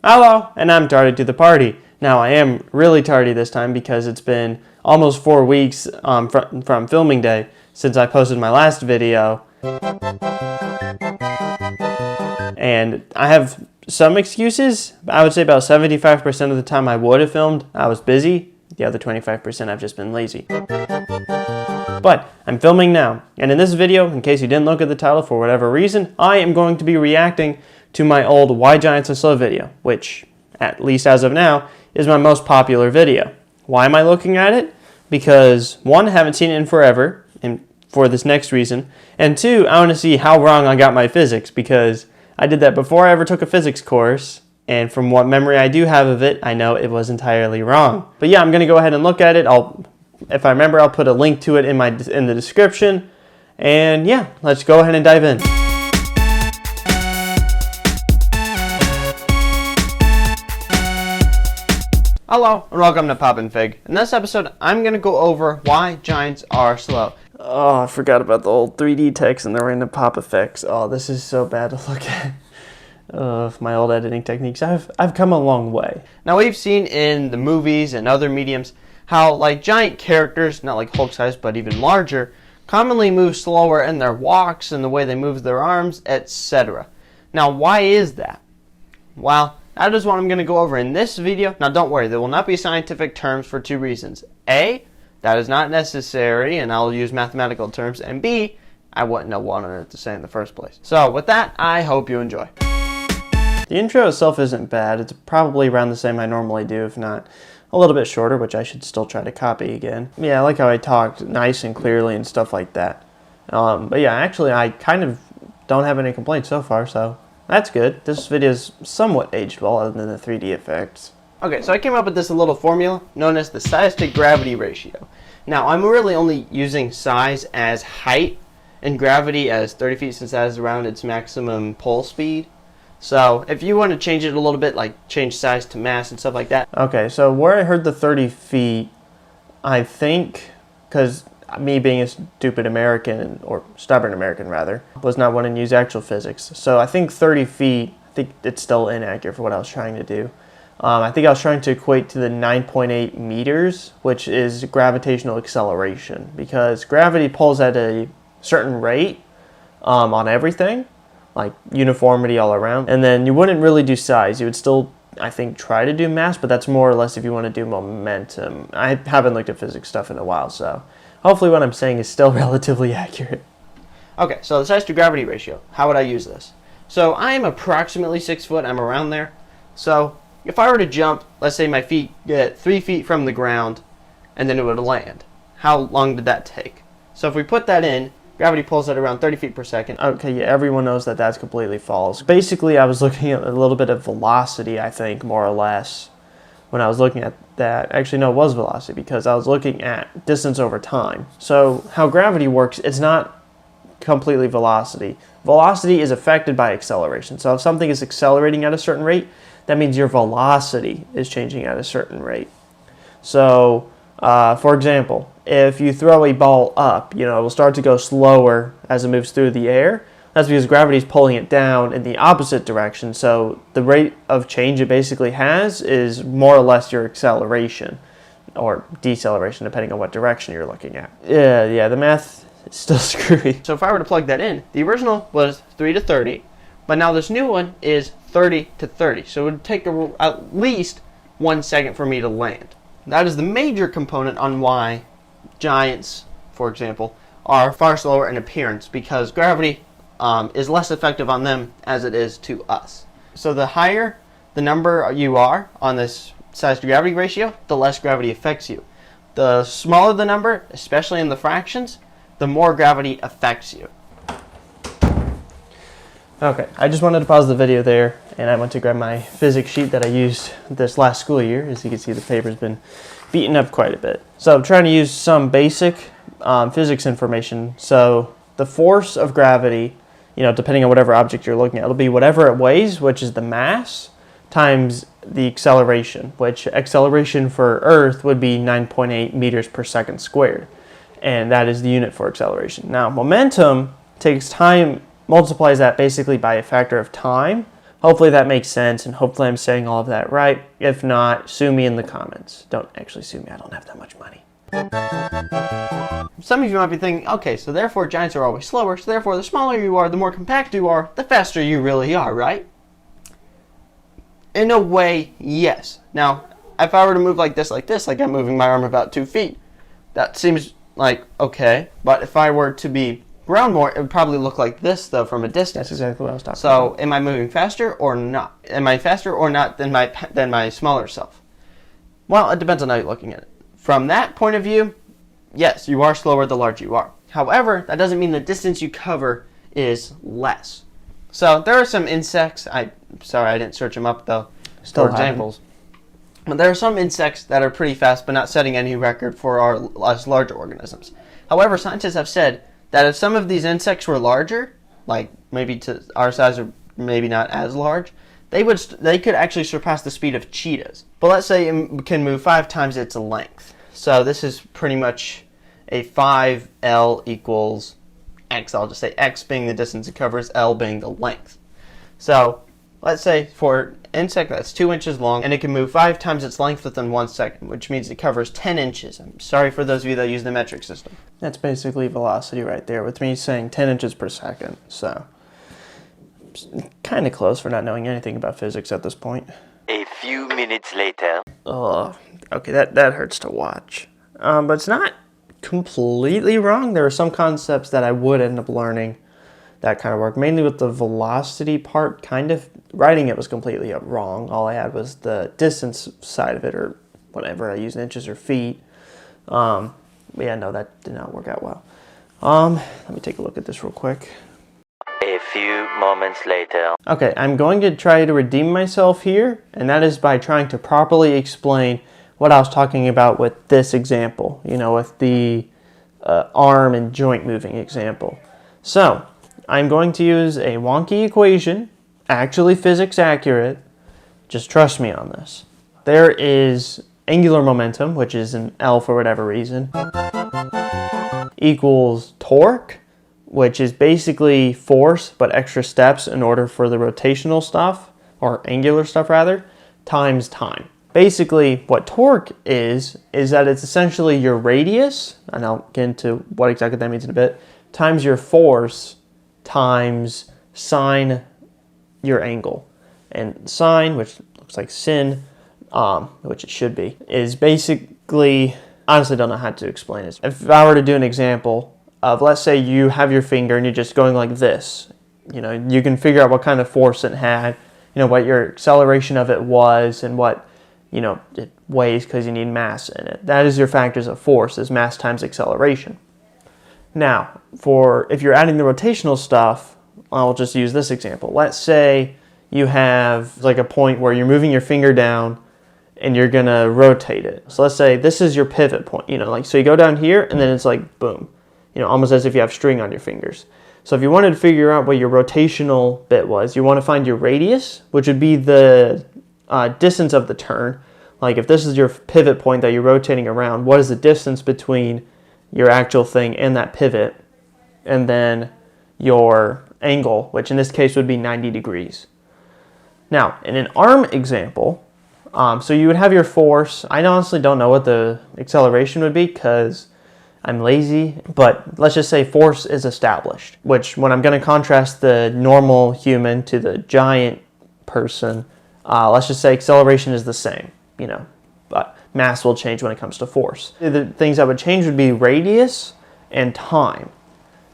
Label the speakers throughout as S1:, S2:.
S1: Hello, and I'm tardy to the party. Now, I am really tardy this time because it's been almost 4 weeks from filming day since I posted my last video. And I have some excuses. I would say about 75% of the time I would have filmed, I was busy. The other 25% I've just been lazy. But I'm filming now, and in this video, in case you didn't look at the title for whatever reason, I am going to be reacting to my old Why Giants Are Slow video, which, at least as of now, is my most popular video. Why am I looking at it? Because, one, I haven't seen it in forever, and for this next reason, and two, I want to see how wrong I got my physics, because I did that before I ever took a physics course, and from what memory I do have of it, I know it was entirely wrong. But yeah, I'm going to go ahead and look at it. If I remember, I'll put a link to it in the description. And yeah, let's go ahead and dive in. Hello, and welcome to Poppin' Fig. In this episode, I'm going to go over why giants are slow. Oh, I forgot about the old 3D text and the random pop effects. Oh, this is so bad to look at. My old editing techniques. I've come a long way. Now, we've seen in the movies and other mediums how like giant characters, not like Hulk size, but even larger, commonly move slower in their walks and the way they move their arms, etc. Now, why is that? Well, that is what I'm going to go over in this video. Now, don't worry, there will not be scientific terms for two reasons. A, that is not necessary, and I'll use mathematical terms. And B, I wouldn't know what on earth to say in the first place. So, with that, I hope you enjoy. The intro itself isn't bad. It's probably around the same I normally do, if not a little bit shorter, which I should still try to copy again. Yeah, I like how I talked nice and clearly and stuff like that. But yeah, actually, I kind of don't have any complaints so far, so that's good. This video is somewhat aged well, other than the 3D effects. Okay, so I came up with this little formula known as the size to gravity ratio. Now, I'm really only using size as height and gravity as 30 feet, since that is around its maximum pole speed. So, if you want to change it a little bit, like change size to mass and stuff like that. Okay, so where I heard the 30 feet, I think, because me being a stupid American, or stubborn American rather, was not wanting to use actual physics. So I think 30 feet, I think it's still inaccurate for what I was trying to do. I think I was trying to equate to the 9.8 meters, which is gravitational acceleration, because gravity pulls at a certain rate on everything, like uniformity all around. And then you wouldn't really do size. You would still, I think, try to do mass, but that's more or less if you want to do momentum. I haven't looked at physics stuff in a while, so hopefully what I'm saying is still relatively accurate. Okay, so the size to gravity ratio. How would I use this? So I'm approximately 6 foot. I'm around there. So if I were to jump, let's say my feet get 3 feet from the ground, and then it would land. How long did that take? So if we put that in, gravity pulls at around 30 feet per second. Okay, yeah, everyone knows that that's completely false. Basically, I was looking at a little bit of velocity, I think, more or less, when I was looking at that. Actually, no, it was velocity, because I was looking at distance over time. So how gravity works, it's not completely velocity. Velocity is affected by acceleration. So if something is accelerating at a certain rate, that means your velocity is changing at a certain rate. So, for example, if you throw a ball up, it will start to go slower as it moves through the air. That's because gravity is pulling it down in the opposite direction. So the rate of change it basically has is more or less your acceleration or deceleration, depending on what direction you're looking at. Yeah, the math is still screwy. So if I were to plug that in, the original was 3 to 30, but now this new one is 30 to 30. So it would take at least 1 second for me to land. That is the major component on why giants, for example, are far slower in appearance, because gravity is less effective on them as it is to us. So the higher the number you are on this size to gravity ratio, the less gravity affects you. The smaller the number, especially in the fractions, the more gravity affects you. Okay, I just wanted to pause the video there, and I went to grab my physics sheet that I used this last school year. As you can see, the paper's been beaten up quite a bit. So I'm trying to use some basic physics information. So the force of gravity, depending on whatever object you're looking at, it'll be whatever it weighs, which is the mass, times the acceleration, which acceleration for Earth would be 9.8 meters per second squared. And that is the unit for acceleration. Now, momentum takes time, multiplies that basically by a factor of time, Hopefully that makes sense, and hopefully I'm saying all of that right. If not, sue me in the comments. Don't actually sue me, I don't have that much money. Some of you might be thinking, okay, so therefore giants are always slower, so therefore the smaller you are, the more compact you are, the faster you really are, right? In a way, yes. Now, if I were to move like this, like I'm moving my arm about 2 feet, that seems like okay. But if I were to be ground more, it would probably look like this, though, from a distance.
S2: That's exactly what I was talking
S1: about.
S2: So,
S1: am I moving faster or not? Am I faster or not than my smaller self? Well, it depends on how you're looking at it. From that point of view, yes, you are slower the larger you are. However, that doesn't mean the distance you cover is less. So there are some insects. Sorry, I didn't search them up though.
S2: Still
S1: for examples. But there are some insects that are pretty fast, but not setting any record for us larger organisms. However, scientists have said that if some of these insects were larger, like maybe to our size or maybe not as large, they could actually surpass the speed of cheetahs. But let's say it can move 5 times its length. So this is pretty much a 5L equals X. I'll just say X being the distance it covers, L being the length. So let's say for an insect that's 2 inches long and it can move 5 times its length within 1 second, which means it covers 10 inches. I'm sorry for those of you that use the metric system.
S2: That's basically velocity right there, with me saying 10 inches per second. So, kind of close for not knowing anything about physics at this point.
S3: A few minutes later.
S2: Oh, okay, that hurts to watch. But it's not completely wrong. There are some concepts that I would end up learning that kind of work, mainly with the velocity part. Kind of writing it was completely wrong. All I had was the distance side of it, or whatever I used, inches or feet. But yeah, no, that did not work out well. Let me take a look at this real quick.
S3: A few moments later.
S2: Okay, I'm going to try to redeem myself here, and that is by trying to properly explain what I was talking about with this example, with the arm and joint moving example. So, I'm going to use a wonky equation, actually physics accurate. Just trust me on this. There is angular momentum, which is an L for whatever reason, equals torque, which is basically force, but extra steps in order for the rotational stuff, or angular stuff rather, times time. Basically, what torque is that it's essentially your radius, and I'll get into what exactly that means in a bit, times your force times sine your angle. And sine, which looks like sin, which it should be, is basically, honestly don't know how to explain it. If I were to do an example of, let's say you have your finger and you're just going like this, you can figure out what kind of force it had, what your acceleration of it was, and what, it weighs because you need mass in it. That is your factors of force, is mass times acceleration. Now, if you're adding the rotational stuff, I'll just use this example. Let's say you have like a point where you're moving your finger down and you're gonna rotate it. So let's say this is your pivot point, so you go down here and then it's like boom, almost as if you have string on your fingers. So if you wanted to figure out what your rotational bit was, you want to find your radius, which would be the distance of the turn. Like if this is your pivot point that you're rotating around, what is the distance between your actual thing and that pivot, and then your angle, which in this case would be 90 degrees. Now, in an arm example, so you would have your force. I honestly don't know what the acceleration would be because I'm lazy, but let's just say force is established, which when I'm going to contrast the normal human to the giant person, let's just say acceleration is the same, but mass will change when it comes to force. The things that would change would be radius and time,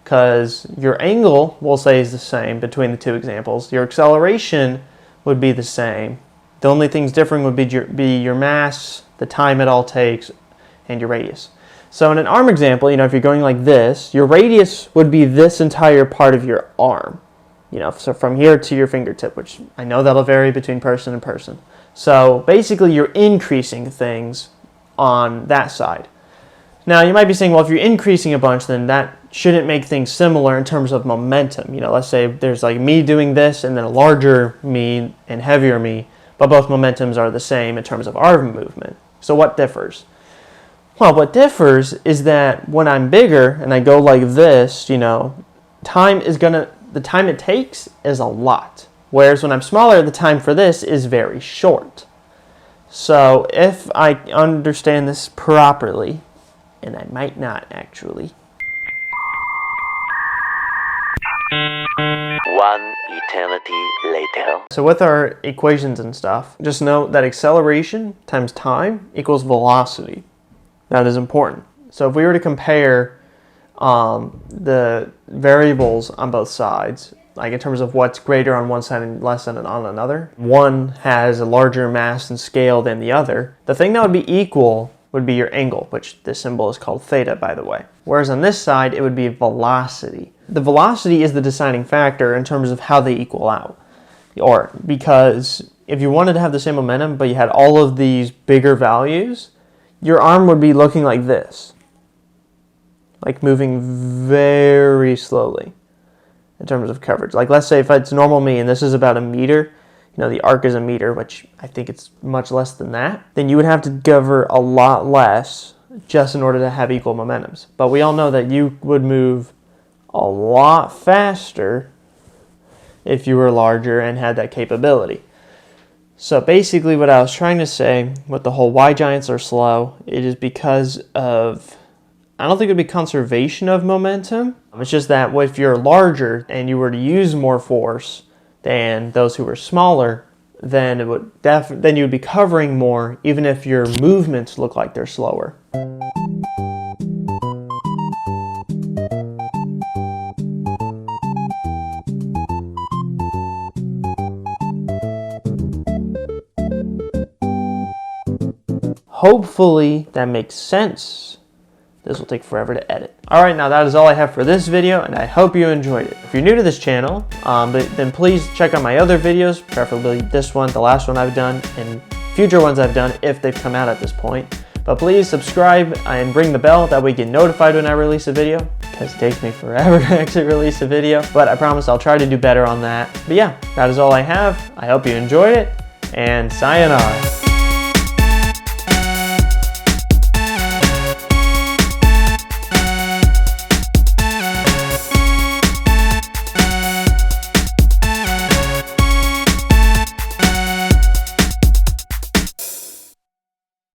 S2: because your angle, we'll say, is the same between the two examples. Your acceleration would be the same. The only things differing would be your mass, the time it all takes, and your radius. So in an arm example, if you're going like this, your radius would be this entire part of your arm. So from here to your fingertip, which I know that'll vary between person and person. So basically you're increasing things on that side. Now you might be saying, well, if you're increasing a bunch, then that shouldn't make things similar in terms of momentum. Let's say there's like me doing this and then a larger me and heavier me, but both momentums are the same in terms of arm movement. So what differs? Well, what differs is that when I'm bigger and I go like this, the time it takes is a lot. Whereas when I'm smaller, the time for this is very short. So if I understand this properly, and I might not actually.
S3: One eternity later.
S2: So with our equations and stuff, just note that acceleration times time equals velocity. That is important. So if we were to compare the variables on both sides, like in terms of what's greater on one side and less than on another, one has a larger mass and scale than the other, the thing that would be equal would be your angle, which this symbol is called theta, by the way. Whereas on this side, it would be velocity. The velocity is the deciding factor in terms of how they equal out. Or because if you wanted to have the same momentum, but you had all of these bigger values, your arm would be looking like this. Like moving very slowly in terms of coverage. Like let's say if it's normal me and this is about a meter, you know, the arc is a meter, which I think it's much less than that, then you would have to cover a lot less just in order to have equal momentums. But we all know that you would move a lot faster if you were larger and had that capability. So basically what I was trying to say with the whole why giants are slow, it is because of, I don't think it would be conservation of momentum. It's just that if you're larger and you were to use more force than those who were smaller, then it would then you would be covering more, even if your movements look like they're slower. Hopefully that makes sense. This will take forever to edit. Alright, now that is all I have for this video, and I hope you enjoyed it. If you're new to this channel, then please check out my other videos, preferably this one, the last one I've done, and future ones I've done if they've come out at this point. But please subscribe and ring the bell, that way you get notified when I release a video, because it takes me forever to actually release a video. But I promise I'll try to do better on that. But yeah, that is all I have. I hope you enjoyed it, and sayonara.